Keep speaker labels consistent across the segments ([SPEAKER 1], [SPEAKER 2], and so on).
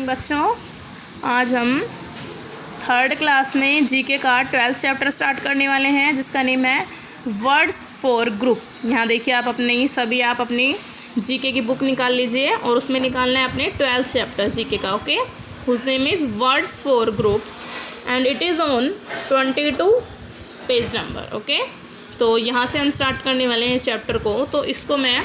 [SPEAKER 1] Morning बच्चों। आज हम थर्ड क्लास में जीके का 12th चैप्टर स्टार्ट करने वाले हैं, जिसका नेम है वर्ड्स फॉर ग्रुप। यहाँ देखिए आप अपनी जीके की बुक निकाल लीजिए और उसमें निकालना है अपने 12th चैप्टर जीके का। Okay, whose name is words for groups and it is on 22 page number. Okay, तो यहाँ से हम स्टार्ट करने वाले हैं इस चैप्टर को। तो इसको मैं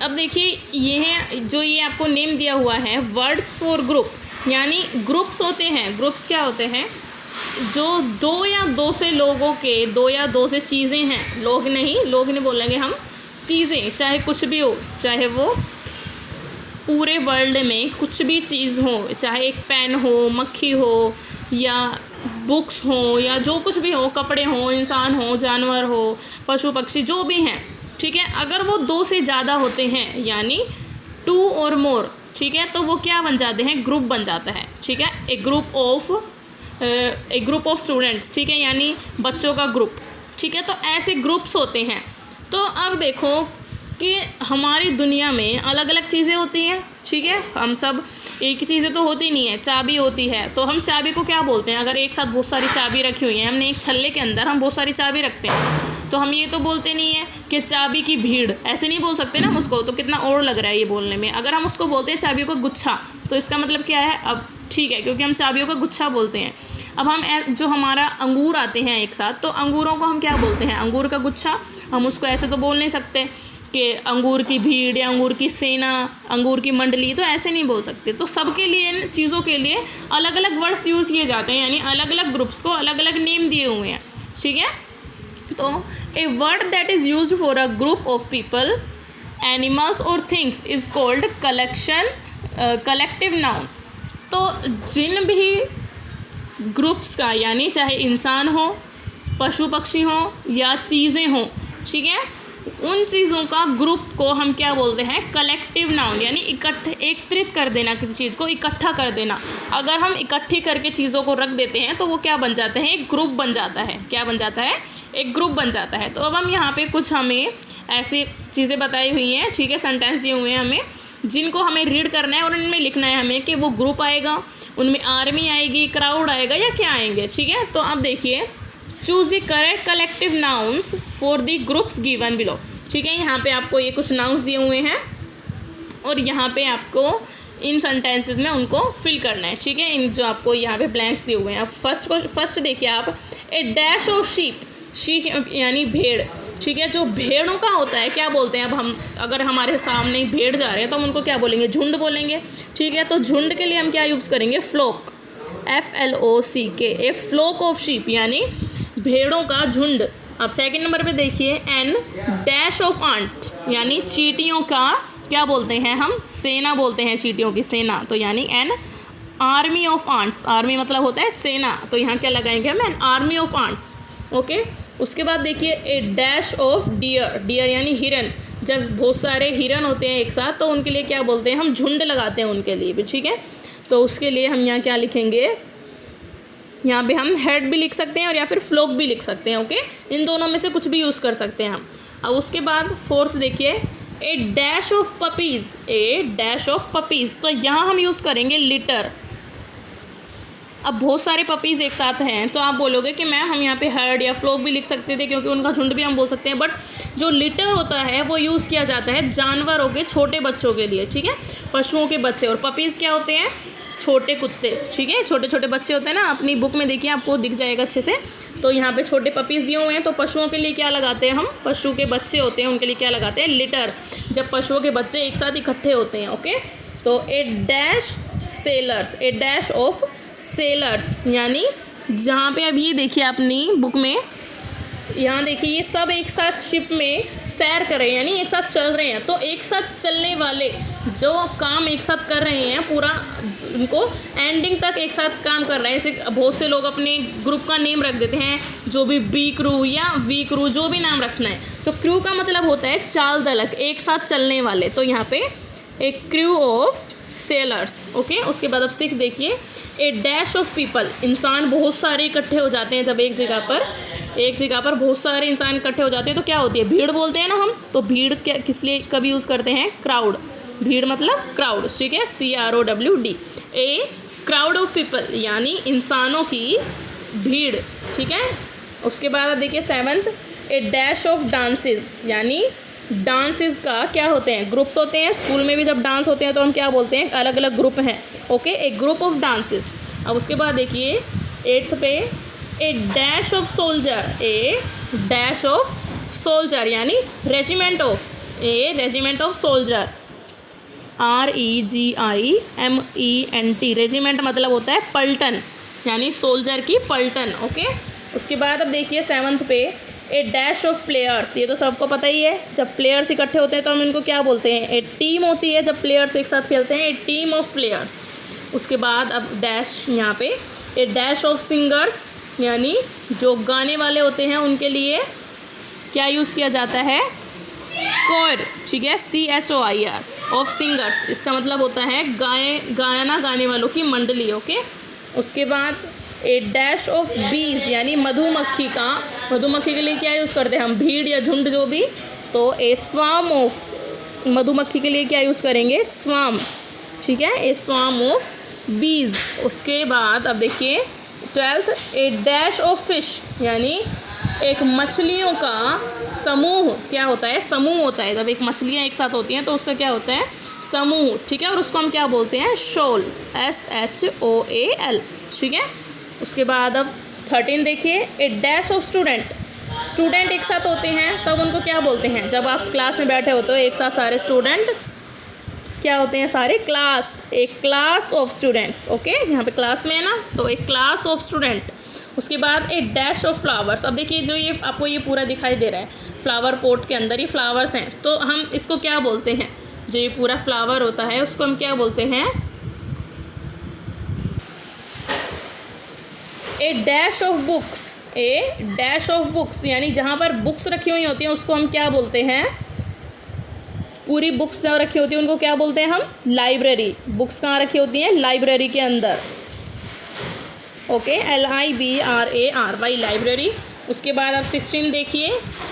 [SPEAKER 1] अब देखिए, ये आपको नेम दिया हुआ है वर्ड्स फॉर ग्रुप, यानी ग्रुप्स होते हैं। ग्रुप्स क्या होते हैं? जो दो या दो से लोगों के, दो या दो से चीज़ें हैं। लोग नहीं बोलेंगे हम, चीज़ें, चाहे कुछ भी हो, चाहे वो पूरे वर्ल्ड में कुछ भी चीज़ हो, चाहे एक पेन हो, मक्खी हो, या बुक्स हो, या जो कुछ भी हो, कपड़े हो, इंसान हो, जानवर हो, पशु पक्षी जो भी हैं, ठीक है। अगर वो दो से ज़्यादा होते हैं, यानी 2 और मोर, ठीक है, तो वो क्या बन जाते हैं? ग्रुप बन जाता है, ठीक है। ए ग्रुप ऑफ स्टूडेंट्स, ठीक है, यानी बच्चों का ग्रुप, ठीक है। तो ऐसे ग्रुप्स होते हैं। तो अब देखो कि हमारी दुनिया में अलग अलग चीज़ें होती हैं, ठीक है। हम सब एक ही चीज़ें तो होती नहीं है। चाबी होती है, तो हम चाबी को क्या बोलते हैं? अगर एक साथ बहुत सारी चाबी रखी हुई है, हमने एक छल्ले के अंदर हम बहुत सारी चाबी रखते हैं, तो हम ये तो बोलते नहीं है कि चाबी की भीड़, ऐसे नहीं बोल सकते ना हम उसको, तो कितना और लग रहा है ये बोलने में। अगर हम उसको बोलते हैं चाबियों का गुच्छा, तो इसका मतलब क्या है? अब ठीक है, क्योंकि हम चाबियों का गुच्छा बोलते हैं। अब हम जो हमारा अंगूर आते हैं एक साथ, तो अंगूरों को हम क्या बोलते हैं? अंगूर का गुच्छा। हम उसको ऐसे तो बोल नहीं सकते कि अंगूर की भीड़ या अंगूर की सेना, अंगूर की मंडली, तो ऐसे नहीं बोल सकते। तो सबके लिए, चीज़ों के लिए अलग अलग वर्ड्स यूज़ किए जाते हैं, यानी अलग अलग ग्रुप्स को अलग अलग नेम दिए हुए हैं, ठीक है। तो a word that is used for a group of people, animals और things is called collective noun. तो जिन भी ग्रुप्स का, यानी चाहे इंसान हो, पशु पक्षी हो, या चीज़ें हों, ठीक है, उन चीज़ों का ग्रुप को हम क्या बोलते हैं? कलेक्टिव नाउन, यानी एकत्रित कर देना, किसी चीज़ को इकट्ठा कर देना। अगर हम इकट्ठी करके चीज़ों को रख देते हैं, तो वो क्या बन जाते हैं? एक ग्रुप बन जाता है। क्या बन जाता है? एक ग्रुप बन जाता है। तो अब हम यहाँ पे कुछ हमें ऐसी चीज़ें बताई हुई हैं, ठीक है, सेंटेंस दिए हुए हैं हमें, जिनको हमें रीड करना है और उनमें लिखना है हमें कि वो ग्रुप आएगा, उनमें आर्मी आएगी, क्राउड आएगा, या क्या आएंगे, ठीक है। तो अब देखिए, choose the correct collective nouns for the groups given below, ठीक है। यहाँ पे आपको ये कुछ नाउन्स दिए हुए हैं और यहाँ पे आपको इन सेंटेंसेस में उनको फिल करना है, ठीक है। इन जो आपको यहाँ पे ब्लैंक्स दिए हुए हैं, अब फर्स्ट देखिए आप, ए डैश ऑफ शीप यानी भेड़, ठीक है। जो भेड़ों का होता है, क्या बोलते हैं? अब हम अगर हमारे सामने भेड़ जा रहे हैं, तो हम उनको क्या बोलेंगे? झुंड बोलेंगे, ठीक है। तो झुंड के लिए हम क्या यूज़ करेंगे? Flock, FLOCK, a flock of sheep, यानी भेड़ों का झुंड। अब सेकंड नंबर पे देखिए, एन डैश ऑफ आंट, यानी चींटियों का क्या बोलते हैं हम? सेना बोलते हैं, चींटियों की सेना। तो यानी an army of ants, army मतलब होता है सेना, तो यहाँ क्या लगाएंगे हम? An army of ants. Okay, उसके बाद देखिए, ए डैश ऑफ डियर यानी हिरन। जब बहुत सारे हिरन होते हैं एक साथ, तो उनके लिए क्या बोलते हैं हम? झुंड लगाते हैं उनके लिए भी, ठीक है। तो उसके लिए हम यहाँ क्या लिखेंगे? यहाँ पे हम हेड भी लिख सकते हैं और या फिर फ्लोक भी लिख सकते हैं। ओके, इन दोनों में से कुछ भी यूज़ कर सकते हैं हम। अब उसके बाद फोर्थ देखिए, a dash of puppies, a dash of puppies, तो यहाँ हम यूज़ करेंगे लिटर। अब बहुत सारे पपीज़ एक साथ हैं, तो आप बोलोगे कि मैम हम यहाँ पे हर्ड या फ्लोक भी लिख सकते थे, क्योंकि उनका झुंड भी हम बोल सकते हैं। बट जो लिटर होता है वो यूज़ किया जाता है जानवरों के, छोटे बच्चों के लिए, ठीक है, पशुओं के बच्चे। और पपीज़ क्या होते हैं? छोटे कुत्ते, ठीक है, छोटे छोटे बच्चे होते हैं ना। अपनी बुक में देखिए, आपको दिख जाएगा अच्छे से। तो यहाँ पे छोटे पपीज़ दिए हुए हैं, तो पशुओं के लिए क्या लगाते हैं हम? पशु के बच्चे होते हैं, उनके लिए क्या लगाते हैं? लिटर, जब पशुओं के बच्चे एक साथ इकट्ठे होते हैं। ओके, तो a dash sellers, a dash of sellers, यानी जहाँ पे अब ये देखिए अपनी बुक में, यहाँ देखिए, ये सब एक साथ शिप में सैर कर रहे हैं, यानी एक साथ चल रहे हैं। तो एक साथ चलने वाले जो काम एक साथ कर रहे हैं, पूरा उनको एंडिंग तक एक साथ काम कर रहे हैं। ऐसे बहुत से लोग अपने ग्रुप का नेम रख देते हैं, जो भी बी क्रू या वी क्रू, जो भी नाम रखना है। तो क्रू का मतलब होता है चाल दलक, एक साथ चलने वाले। तो यहाँ पे एक क्रू ऑफ सेलर्स। ओके, उसके बाद अब 6 देखिए, ए डैश ऑफ पीपल, इंसान बहुत सारे इकट्ठे हो जाते हैं। जब एक जगह पर बहुत सारे इंसान इकट्ठे हो जाते हैं, तो क्या होती है? भीड़ बोलते हैं ना हम। तो भीड़ किस लिए कब यूज़ करते हैं? क्राउड, भीड़ मतलब क्राउड, ठीक है, CROWD। A crowd of people यानी इंसानों की भीड़, ठीक है। उसके बाद आप देखिए 7th, A dash of dances यानी डांसेस का क्या होते हैं, ग्रुप्स होते हैं। स्कूल में भी जब डांस होते हैं तो हम क्या बोलते हैं, अलग अलग ग्रुप हैं, okay, a group of dances. अब उसके बाद देखिए 8th पे, a dash of soldier, a dash of soldier यानी regiment of, a regiment of soldier, REGIMENT, regiment मतलब होता है पलटन यानी सोल्जर की पलटन, ओके। उसके बाद अब देखिए 7th पे, ए डैश ऑफ प्लेयर्स, ये तो सबको पता ही है, जब प्लेयर्स इकट्ठे होते हैं तो हम इनको क्या बोलते हैं, ए टीम होती है, जब प्लेयर्स एक साथ खेलते हैं, ए टीम ऑफ प्लेयर्स। उसके बाद अब डैश यहाँ पे, ए डैश ऑफ सिंगर्स यानी जो गाने वाले होते हैं उनके लिए क्या यूज़ किया जाता है, कोर, ठीक है, CHOIR ऑफ सिंगर्स, इसका मतलब होता है गाना गाने वालों की मंडली, ओके। उसके बाद ए डैश ऑफ बीज यानी मधुमक्खी का, मधुमक्खी के लिए क्या यूज़ करते हैं हम, भीड़ या झुंड जो भी, तो ए स्वाम ऑफ, मधुमक्खी के लिए क्या यूज़ करेंगे, स्वाम, ठीक है, ए स्वाम ऑफ बीज। उसके बाद अब देखिए 12th, A dash of fish यानी एक मछलियों का समूह, क्या होता है, समूह होता है, जब एक मछलियाँ एक साथ होती हैं तो उसका क्या होता है, समूह, ठीक है, और उसको हम क्या बोलते हैं, शोल, SHOAL, ठीक है। उसके बाद अब 13 देखिए, a dash of student, student एक साथ होते हैं तब उनको क्या बोलते हैं, जब आप क्लास में बैठे होते हो एक साथ सारे स्टूडेंट क्या होते हैं, सारे क्लास, एक क्लास ऑफ स्टूडेंट्स, ओके, यहाँ पे क्लास में है ना, तो एक क्लास ऑफ स्टूडेंट। उसके बाद ए डैश ऑफ फ्लावर्स, अब देखिए जो ये आपको ये पूरा दिखाई दे रहा है, फ्लावर पॉट के अंदर ये फ्लावर्स हैं, तो हम इसको क्या बोलते हैं, जो ये पूरा फ्लावर होता है उसको हम क्या बोलते हैं, a dash of books, a dash of books यानी जहाँ पर बुक्स रखी हुई होती हैं उसको हम क्या बोलते हैं, पूरी बुक्स जहाँ रखी होती हैं उनको क्या बोलते हैं हम, लाइब्रेरी। बुक्स कहाँ रखी होती हैं, लाइब्रेरी के अंदर, ओके, LIBRARY, लाइब्रेरी। उसके बाद आप 16 देखिए,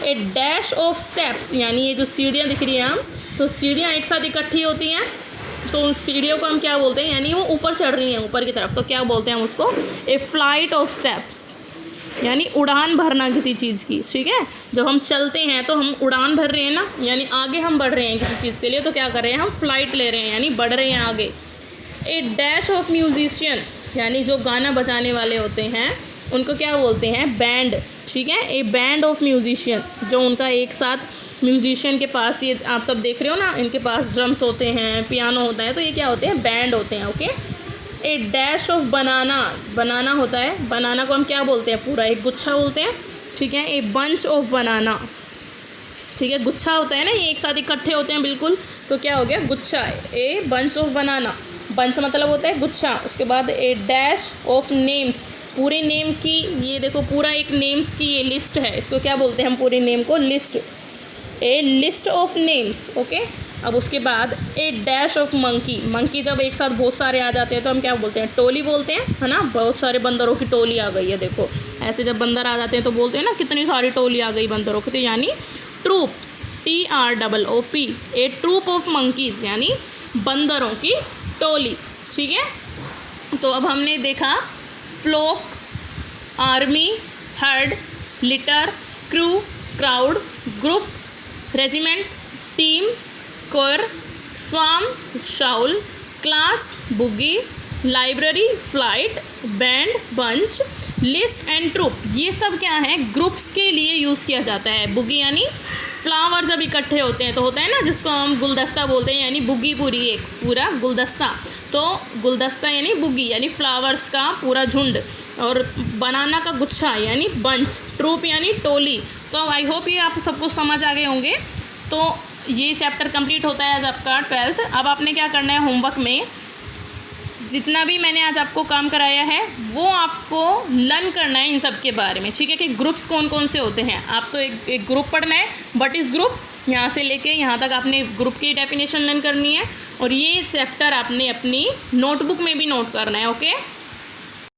[SPEAKER 1] ए डैश ऑफ स्टेप्स यानी ये जो सीढ़ियाँ दिख रही हैं हम, तो सीढ़ियाँ एक साथ इकट्ठी होती हैं तो उन सीढ़ियों को हम क्या बोलते हैं, यानी वो ऊपर चढ़ रही हैं ऊपर की तरफ, तो क्या बोलते हैं हम उसको, ए फ्लाइट ऑफ स्टेप्स यानी उड़ान भरना किसी चीज़ की, ठीक है। जब हम चलते हैं तो हम उड़ान भर रहे हैं ना, यानी आगे हम बढ़ रहे हैं किसी चीज़ के लिए, तो क्या कर रहे हैं हम, फ्लाइट ले रहे हैं यानी बढ़ रहे हैं आगे। ए डैश ऑफ म्यूजिशियन यानी जो गाना बजाने वाले होते हैं उनको क्या बोलते हैं, बैंड, ठीक है, ए बैंड ऑफ म्यूजिशियन, जो उनका एक साथ म्यूजिशियन के पास, ये आप सब देख रहे हो ना, इनके पास ड्रम्स होते हैं, पियानो होता है, तो ये क्या होते हैं, बैंड होते हैं, okay. A dash of banana, banana होता है, बनाना को हम क्या बोलते हैं, पूरा एक गुच्छा बोलते हैं, ठीक है, ए बंच ऑफ बनाना, ठीक है, गुच्छा होता है ना, ये एक साथ इकट्ठे होते हैं बिल्कुल, तो क्या हो गया, गुच्छा, a bunch of banana, bunch मतलब होता है गुच्छा। उसके बाद ए डैश ऑफ नेम्स, पूरे नेम की, ये देखो पूरा एक नेम्स की ये लिस्ट है, इसको क्या बोलते हैं हम, पूरे नेम को list, A list of names, okay. अब उसके बाद ए डैश ऑफ मंकी, मंकी जब एक साथ बहुत सारे आ जाते हैं तो हम क्या बोलते हैं, टोली बोलते हैं, है ना, बहुत सारे बंदरों की टोली आ गई है, देखो ऐसे जब बंदर आ जाते हैं तो बोलते हैं ना कितनी सारी टोली आ गई बंदरों की, तो यानी troop, TROOP, a troop of monkeys यानी बंदरों की टोली, ठीक है। तो अब हमने देखा flock, army, herd, litter, crew, crowd, group, regiment, team, corps, swarm, shoal, class, bevy, library, flight, band, bunch, list and troop, ये सब क्या है, ग्रुप्स के लिए यूज़ किया जाता है। बुगी यानी फ्लावर जब इकट्ठे होते हैं तो होता है ना, जिसको हम गुलदस्ता बोलते हैं, यानी बुगी पूरी एक पूरा गुलदस्ता, तो गुलदस्ता यानी बुगी यानी फ्लावर्स का पूरा झुंड, और बनाना का गुच्छा यानी बंच, ट्रूप यानी टोली। तो आई होप ये आप सबको समझ आ गए होंगे। तो ये चैप्टर कंप्लीट होता है आज आपका 12th। अब आपने क्या करना है, होमवर्क में जितना भी मैंने आज आपको काम कराया है वो आपको लर्न करना है इन सब के बारे में, ठीक है, कि ग्रुप्स कौन कौन से होते हैं। आपको एक ग्रुप पढ़ना है, व्हाट इज़ ग्रुप, यहाँ से लेके यहाँ तक आपने ग्रुप की डेफिनेशन लर्न करनी है, और ये चैप्टर आपने अपनी नोटबुक में भी नोट करना है, ओके।